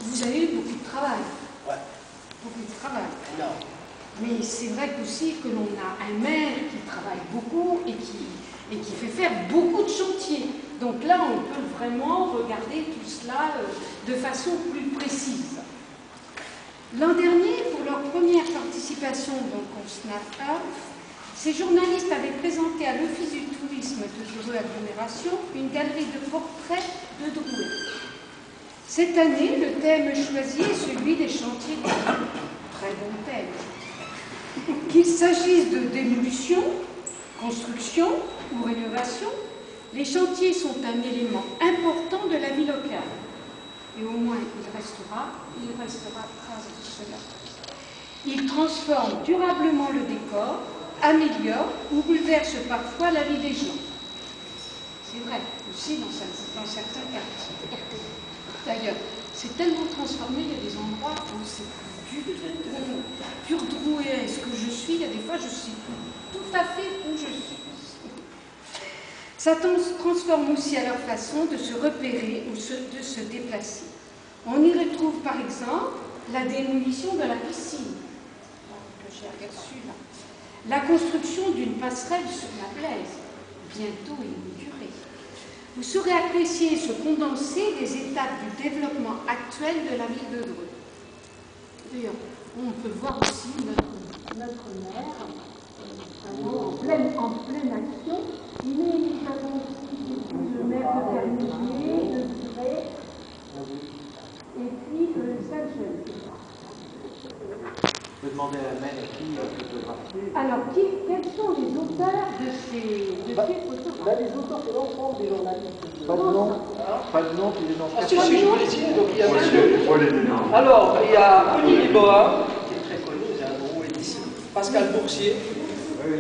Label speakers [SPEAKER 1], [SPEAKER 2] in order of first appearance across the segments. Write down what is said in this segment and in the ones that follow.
[SPEAKER 1] Vous avez eu beaucoup de travail.
[SPEAKER 2] Ouais.
[SPEAKER 1] Beaucoup de travail.
[SPEAKER 2] Non.
[SPEAKER 1] Mais c'est vrai aussi que l'on a un maire qui travaille beaucoup et qui fait faire beaucoup de chantiers. Donc là, on peut vraiment regarder tout cela de façon plus précise. L'an dernier, pour leur première participation donc, au SNAP Earth, ces journalistes avaient présenté à l'Office du tourisme de Dreux Agglomération une galerie de portraits de Drouet. Cette année, le thème choisi est celui des chantiers de Drouet. Très bon thème. Qu'il s'agisse de démolition, construction ou rénovation, les chantiers sont un élément important de la vie locale. Et au moins, il restera trace de cela. Il transforme durablement le décor, améliore ou bouleverse parfois la vie des gens. C'est vrai, aussi dans certains quartiers. D'ailleurs, c'est tellement transformé, il y a des endroits où c'est pur Drouet. Est-ce que je suis? Il y a des fois, je ne sais plus tout à fait où je suis. Ça transforme aussi à leur façon de se repérer ou de se déplacer. On y retrouve par exemple la démolition de la piscine, que j'ai aperçue là, la construction d'une passerelle sur la Blaise, bientôt inaugurée. Vous saurez apprécier ce condensé des étapes du développement actuel de la ville de Dreux. D'ailleurs, on peut voir aussi notre maire en pleine action. Nous avons aussi le maire de Terminier, de Duret, et puis Saint-Jean.
[SPEAKER 3] Je peux demander à la maire qui photographier.
[SPEAKER 1] Alors, quels sont les auteurs de ces photographes?
[SPEAKER 2] Les auteurs, c'est l'ensemble des journalistes.
[SPEAKER 3] Pas de nom, puis les noms.
[SPEAKER 2] Ah si, je vous les cite. Donc il y a alors, il y a Olivier Boa, qui est très connu, c'est un gros d'ici. Pascal Boursier,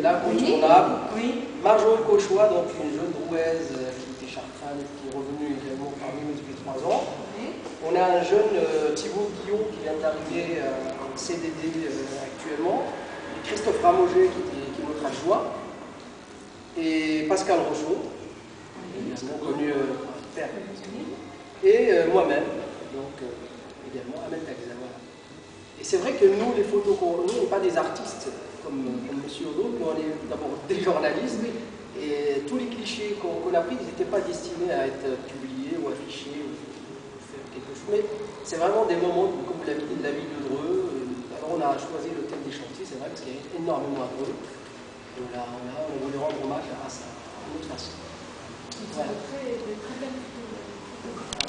[SPEAKER 2] l'incontournable.
[SPEAKER 1] Oui.
[SPEAKER 2] Marjorie Cauchois, donc une jeune Drouaise qui était chartrane et qui est revenue également parmi nous depuis 3 ans.
[SPEAKER 1] Oui.
[SPEAKER 2] On a un jeune Thibaut Guillon qui vient d'arriver en CDD actuellement. Christophe Ramogé qui est notre adjoint. Et Pascal Rochaud, également connu père. Et moi-même, donc également Ahmed Takza. Voilà. Et c'est vrai que nous, les photos qu'on nous, on n'est pas des artistes comme Monsieur Odo, nous on est d'abord des journalistes. Et tous les clichés qu'on a pris, ils n'étaient pas destinés à être publiés ou affichés ou faire quelque chose. Mais c'est vraiment des moments, comme vous l'avez dit, de la vie de Dreux. Alors on a choisi le thème des chantiers, c'est vrai, parce qu'il y a énormément à Dreux. Et on voulait rendre hommage à ça, d'une autre façon.
[SPEAKER 1] Voilà. Très belle photo.